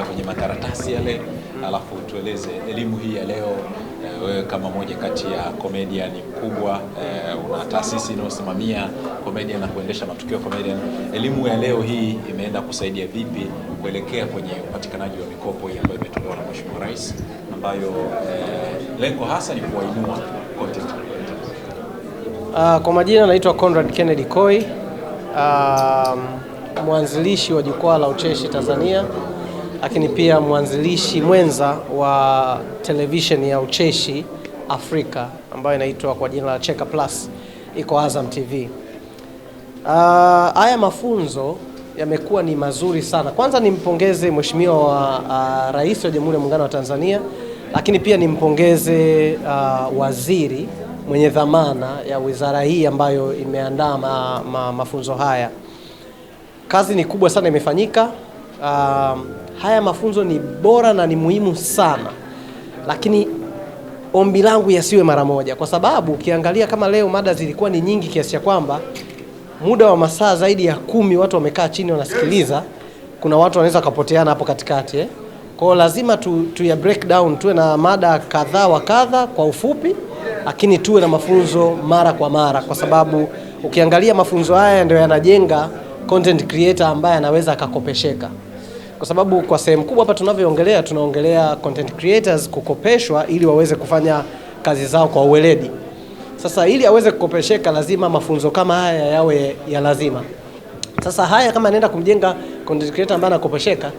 kuandika kwenye makaratasi yale, alafu tueleze elimu hii ya leo. Wewe kama moja kati ya comedian mkubwa, una taasisi inayosimamia comedian na kuendesha matukio ya comedian, elimu ya leo hii imeenda kusaidia vipi kuelekea kwenye upatikanaji wa mikopo hii ambayo imetolewa na Mheshimiwa Rais, ambayo lengo hasa ni kuwainua content creators? Kwa majina naitwa Conrad Kennedy Koi, mwanzilishi wa Jukwaa la Ucheshi Tanzania, lakini pia mwanzilishi mwenza wa television ya ucheshi Afrika ambayo inaitwa kwa jina la Cheka Plus, iko Azam TV. Haya mafunzo yamekuwa ni mazuri sana. Kwanza nimpongeze Mheshimiwa wa Rais wa Jamhuri ya Muungano wa Tanzania, lakini pia nimpongeze waziri mwenye dhamana ya wizara hii ambayo imeandaa mafunzo haya. Kazi ni kubwa sana imefanyika. Haya mafunzo ni bora na ni muhimu sana, lakini ombi langu yasiwe mara moja, kwa sababu ukiangalia kama leo mada zilikuwa ni nyingi kiasi cha kwamba muda wa masaa zaidi ya 10 watu wamekaa chini wanasikiliza. Kuna watu wanaweza kupoteana hapo katikati. Kwa hiyo lazima tu ya break down, tuwe na mada kadhaa wa kadha kwa ufupi, lakini tuwe na mafunzo mara kwa mara, kwa sababu ukiangalia mafunzo haya ndio yanajenga content creator ambaye anaweza akakopesheka. Kwa sababu kwa sehemu kubwa hapa tunaongelea content creators kukopeshwa ili waweze kufanya kazi zao kwa uweledi. Sasa ili aweze kukopesheka lazima mafunzo kama haya yawe ya lazima. Sasa haya kama anaenda kumjenga content creator ambaye anakopesheka,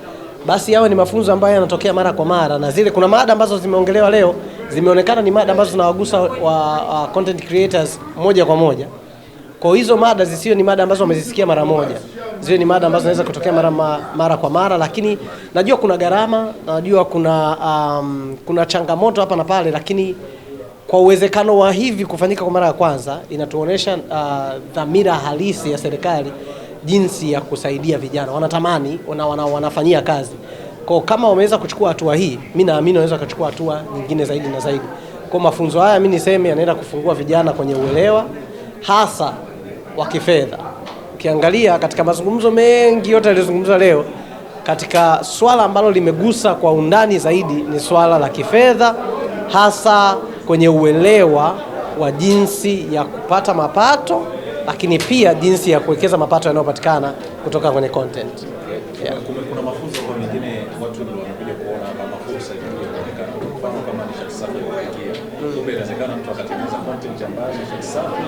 basi yawe ni mafunzo ambayo yanatokea mara kwa mara, na zile kuna mada ambazo zimeongelewa leo zimeonekana ni mada ambazo zinawagusa wa content creators moja kwa moja. Kwa hizo mada zisiwe ni mada ambazo wamezisikia mara moja, ziwe ni mada ambazo zinaweza kutokea mara kwa mara. Lakini najua kuna gharama, najua kuna changamoto hapa na pale, lakini kwa uwezekano wa hivi kufanyika kwa mara ya kwanza inatuonesha dhamira halisi ya serikali jinsi ya kusaidia vijana. Wanatamani, wanafanyia kazi. Kwa kama wameweza kuchukua hatua hii, mimi naamini wanaweza kuchukua hatua nyingine zaidi na zaidi. Kwa mafunzo haya mimi niseme yanaenda kufungua vijana kwenye uelewa hasa wa kifedha. Ukiangalia katika mazungumzo mengi yote yaliyozungumzwa leo, katika swala ambalo limegusa kwa undani zaidi ni swala la kifedha, hasa kwenye uelewa wa jinsi ya kupata mapato, lakini pia jinsi ya kuwekeza mapato yanayopatikana kutoka kwenye content. Yeah. Kuna mafunzo kwa mengine watu ndio wanakuja kuona kama fursa inayoonekana. Kwa mfano kama ni shati safi ya kufikia. Kumbe inawezekana mtu akatengeneza content ambayo ni shati safi,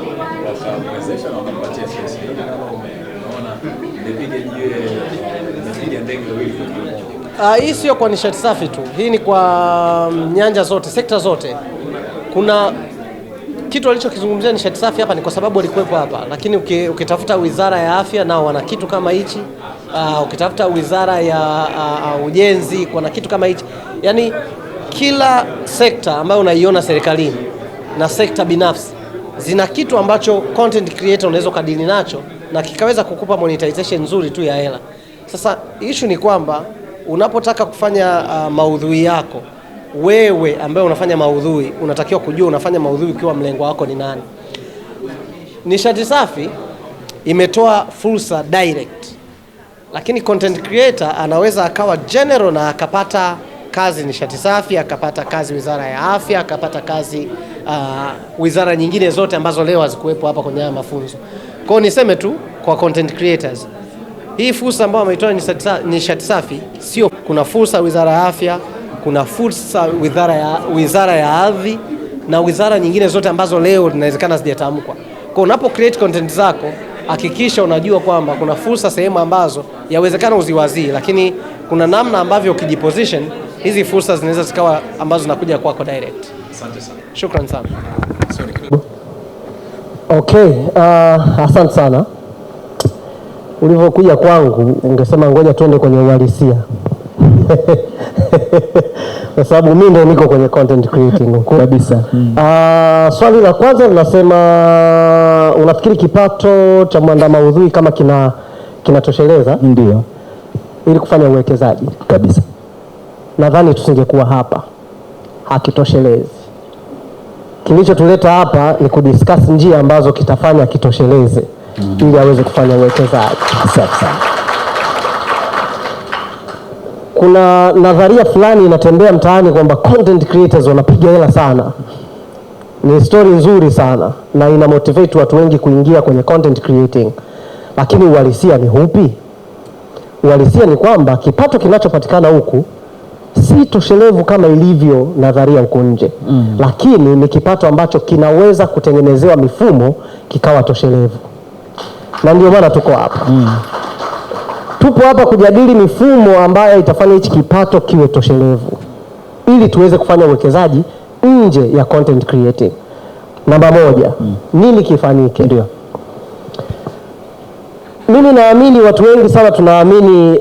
wakamwezesha na wakampatia pesa. Ndio kama umeona nimepiga ndege wawili kwa moja. Hii sio kwa nishati safi tu. Hii ni kwa nyanja zote, sekta zote. Kuna kitu alichokizungumzia nishati safi hapa ni kwa sababu alikuwepo hapa, lakini ukitafuta Wizara ya Afya nao wana kitu kama hichi. Ukitafuta Wizara ya Ujenzi kuna kitu kama hichi. Yaani kila sekta ambayo unaiona serikalini na sekta binafsi zina kitu ambacho content creator unaweza kadili nacho na kikaweza kukupa monetization nzuri tu ya hela. Sasa issue ni kwamba unapotaka kufanya maudhui yako, wewe ambaye unafanya maudhui unatakiwa kujua unafanya maudhui ukiwa mlengo wako ni nani. Nishati safi imetoa fursa direct, lakini content creator anaweza akawa general na akapata kazi nishati safi, akapata kazi Wizara ya Afya, akapata kazi wizara nyingine zote ambazo leo hazikuwepo hapa kwenye mafunzo. Kwa hiyo niseme tu kwa content creators, hii fursa ambayo wameitoa nishati safi, sio kuna fursa Wizara ya Afya, kuna fursa Wizara ya Ardhi na wizara nyingine zote ambazo leo inawezekana hazijatamkwa. Kwa unapo create content zako, hakikisha unajua kwamba kuna fursa sehemu ambazo yawezekana uziwazii, lakini kuna namna ambavyo ukijiposition hizi fursa zinaweza zikawa ambazo zinakuja kwako direct. Asante sana. Shukrani sana. Okay, asante sana. Ulivyokuja kwangu ungesema ngoja tuende kwenye uhalisia. Kwa sababu mimi ndio niko kwenye content creating kabisa. Swali la kwanza linasema unafikiri kipato cha mwandaa maudhui kama kinatosheleza? Ndio. Ili kufanya uwekezaji Kabisa. Nadhani tusingekuwa hapa. Hakitoshelezi. Kilichotuleta hapa ni kudiscuss njia ambazo kitafanya kitosheleze ili aweze kufanya uwekezaji. Safi sana. kuna nadharia fulani inatembea mtaani kwamba content creators wanapiga hela sana. Ni story nzuri sana na ina motivate watu wengi kuingia kwenye content creating. Lakini uhalisia ni upi? Uhalisia ni kwamba kipato kinachopatikana huku si toshelevu kama ilivyo nadharia huko nje. Lakini ni kipato ambacho kinaweza kutengenezewa mifumo kikawa toshelevu. Na ndio maana tuko hapa. Tupo hapa kujadili mifumo ambayo itafanya hichi kipato kiwe toshelevu ili tuweze kufanya uwekezaji nje ya content creating. Namba moja, nini kifanyike? Ndio. Mimi naamini watu wengi sana tunaamini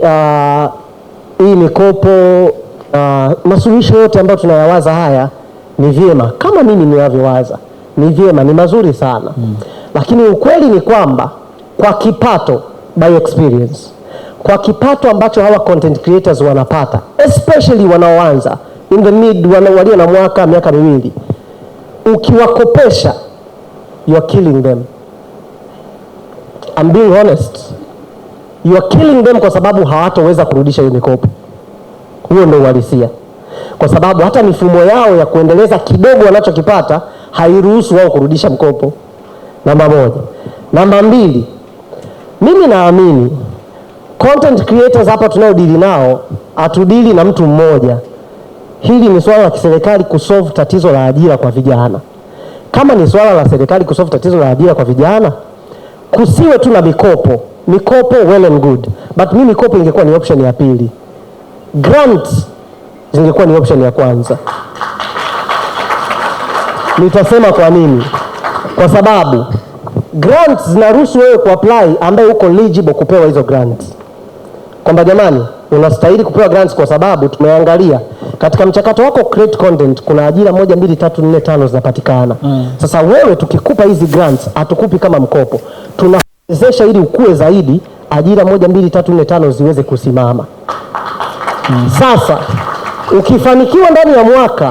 hii mikopo masuluhisho yote ambayo tunayawaza haya ni vyema. Kama mimi ninavyowaza ni vyema, ni mazuri sana. Lakini ukweli ni kwamba kwa kipato, by experience, kwa kipato ambacho hawa content creators wanapata, especially wanaoanza in the mid, walio na miaka miwili, ukiwakopesha you are killing them. I'm being honest. You are killing them kwa sababu hawatoweza kurudisha hiyo mikopo. Huo ndio uhalisia. Kwa sababu hata mifumo yao ya kuendeleza kidogo wanachokipata hairuhusu wao kurudisha mkopo. Namba moja. Namba mbili, mimi naamini content creators hapa tunaodili nao hatudili na mtu mmoja. Hili ni swala la kiserikali kusolve tatizo la ajira kwa vijana. Kama ni swala la serikali kusolve tatizo la ajira kwa vijana, kusiwe tu na mikopo. Mikopo well and good, but mimi mikopo ingekuwa ni option ya pili. Grants zingekuwa ni option ya kwanza. Nitasema kwa nini? Kwa sababu grants zinaruhusu wewe kuapply ambaye uko eligible kupewa hizo grants. Kwamba jamani, unastahili kupewa grants kwa sababu tumeangalia katika mchakato wako create content kuna ajira 1 2 3 4 5 zinapatikana. Sasa wewe tukikupa hizi grants hatukupi kama mkopo. Tunawezesha ili ukue zaidi, ajira 1 2 3 4 5 ziweze kusimama. Sasa ukifanikiwa ndani ya mwaka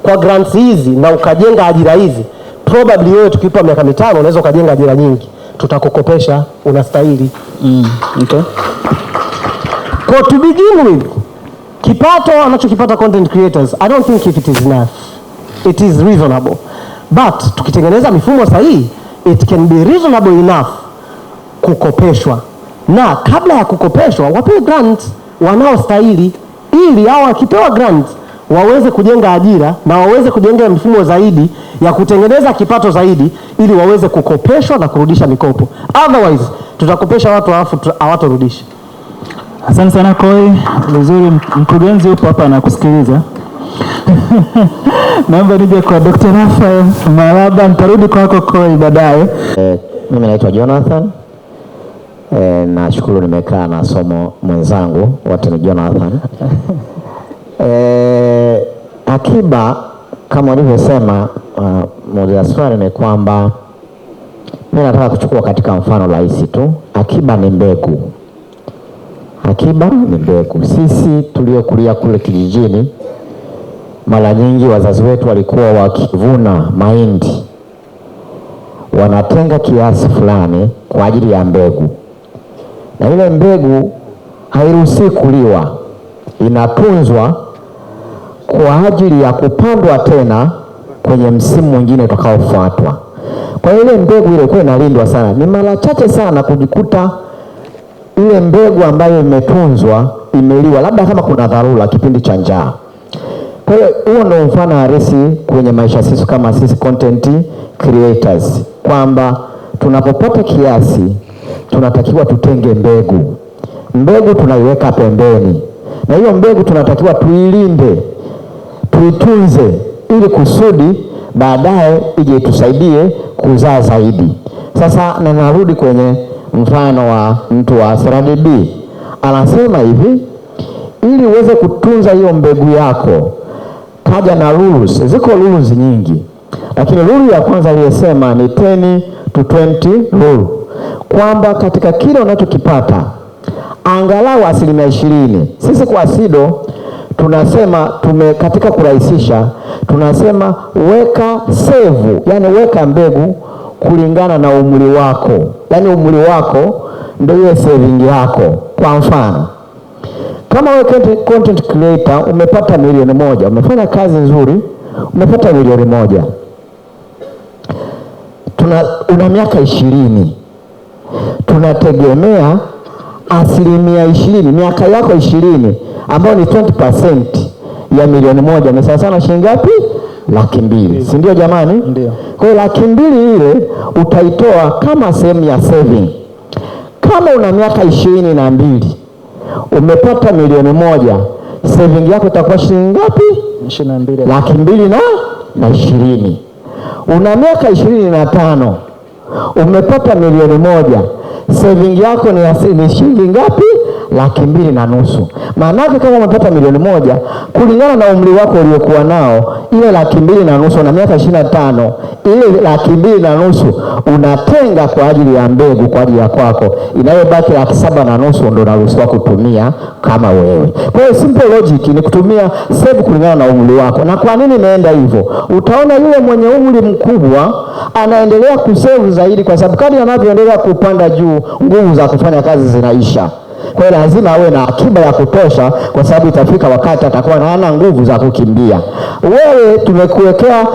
kwa grants hizi na ukajenga ajira hizi, probably wewe tukipa miaka 5 unaweza ukajenga ajira nyingi. Tutakukopesha, unastahili. Okay. So to begin with, kipato anachokipata content creators, I don't think if it is enough. It is reasonable. But tukitengeneza mifumo sahihi, it can be reasonable enough kukopeshwa. Na kabla ya kukopeshwa, wapewe grants wanaostahili, ili hao wakipewa grants waweze kujenga ajira na waweze kujenga mifumo zaidi ya kutengeneza kipato zaidi, ili waweze kukopeshwa na kurudisha mikopo. Otherwise, tutakopesha watu alafu hawatorudisha. Asante sana Koi, vizuri. Mkurugenzi upo hapa anakusikiliza. Naomba nije kwa Dr. Raphael Malaba, nitarudi kwako Koi baadaye. Mimi naitwa Jonathan. Nashukuru nimekaa na somo mwenzangu, wote ni Jonathan. Akiba kama ulivyosema, moja swali ni kwamba mimi nataka kuchukua katika mfano rahisi tu. Akiba ni mbegu. Akiba ni mbegu. Sisi tuliokulia kule kijijini, mara nyingi wazazi wetu walikuwa wakivuna mahindi, wanatenga kiasi fulani kwa ajili ya mbegu, na ile mbegu hairuhusi kuliwa, inatunzwa kwa ajili ya kupandwa tena kwenye msimu mwingine utakaofuatwa. Kwa hiyo ile mbegu ile kwa inalindwa sana. Ni mara chache sana kujikuta ile mbegu ambayo imetunzwa imeliwa, labda kama kuna dharura kipindi cha njaa. Kwa hiyo huo ndio mfano halisi kwenye maisha sisi kama sisi content creators, kwamba tunapopata kiasi tunatakiwa tutenge mbegu. Mbegu tunaiweka pembeni, na hiyo mbegu tunatakiwa tuilinde, tuitunze, ili kusudi baadaye ije tusaidie kuzaa zaidi. Sasa na narudi kwenye mfano wa mtu wa CRDB. Anasema hivi, ili uweze kutunza hiyo mbegu yako, kaja na rules. Ziko rules nyingi, lakini rule ya kwanza aliyesema ni 10 to 20 rule, kwamba katika kile unachokipata angalau 20%. Sisi kwa SIDO tunasema katika kurahisisha tunasema weka save, yani weka mbegu kulingana na umri wako. Yani umri wako ndio ile saving yako. Kwa mfano, Kama wewe content creator umepata milioni moja, umefanya kazi nzuri, umepata milioni moja, una miaka 20, tunategemea 20%, miaka yako 20 ambayo ni 20% ya milioni moja ni sawa sana shilingi ngapi? 200,000, si ndio jamani? Ndio. Kwa hiyo 200,000 ile utaitoa kama sehemu ya saving. Kama una miaka 22 umepata milioni moja, saving yako itakuwa shilingi ngapi? 22,000 na 20. Una miaka 25 umepata milioni moja, saving yako ni shilingi ngapi? 2,500,000. Maana yake kama umepata milioni moja, kulingana na umri wako uliokuwa nao, ile 2,500,000 na miaka 25, ile 2,500,000 unatenga kwa ajili ya mbegu, kwa ajili ya kwako. Inayobaki 7,500,000 ndio unaruhusiwa kutumia kama wewe. Kwa hiyo simple logic ni kutumia save kulingana na umri wako. Na kwa nini naenda hivyo? Utaona yule mwenye umri mkubwa anaendelea kusave zaidi, kwa sababu kadri anavyoendelea kupanda juu, nguvu za kufanya kazi zinaisha. Kwa hiyo lazima awe na akiba ya kutosha, kwa sababu itafika wakati atakuwa hana nguvu za kukimbia. Wewe tumekuwekea,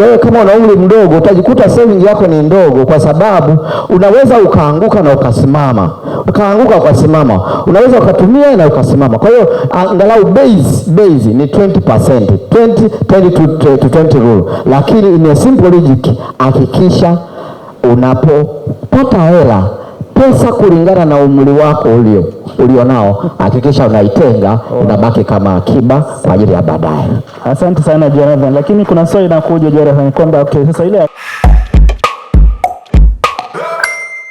wewe kama una umri mdogo utajikuta saving yako ni ndogo, kwa sababu unaweza ukaanguka na ukasimama, ukaanguka ukasimama, unaweza ukatumia na ukasimama. Kwa hiyo angalau base ni 20%, 20 rule. Lakini in a simple logic, hakikisha unapopata hela, pesa kulingana na umri wako ulionao, hakikisha unaitenga, unabaki kama akiba kwa ajili ya baadaye. Asante sana Jonathan, lakini kuna swali linakuja Jonathan kwamba okay, sasa ile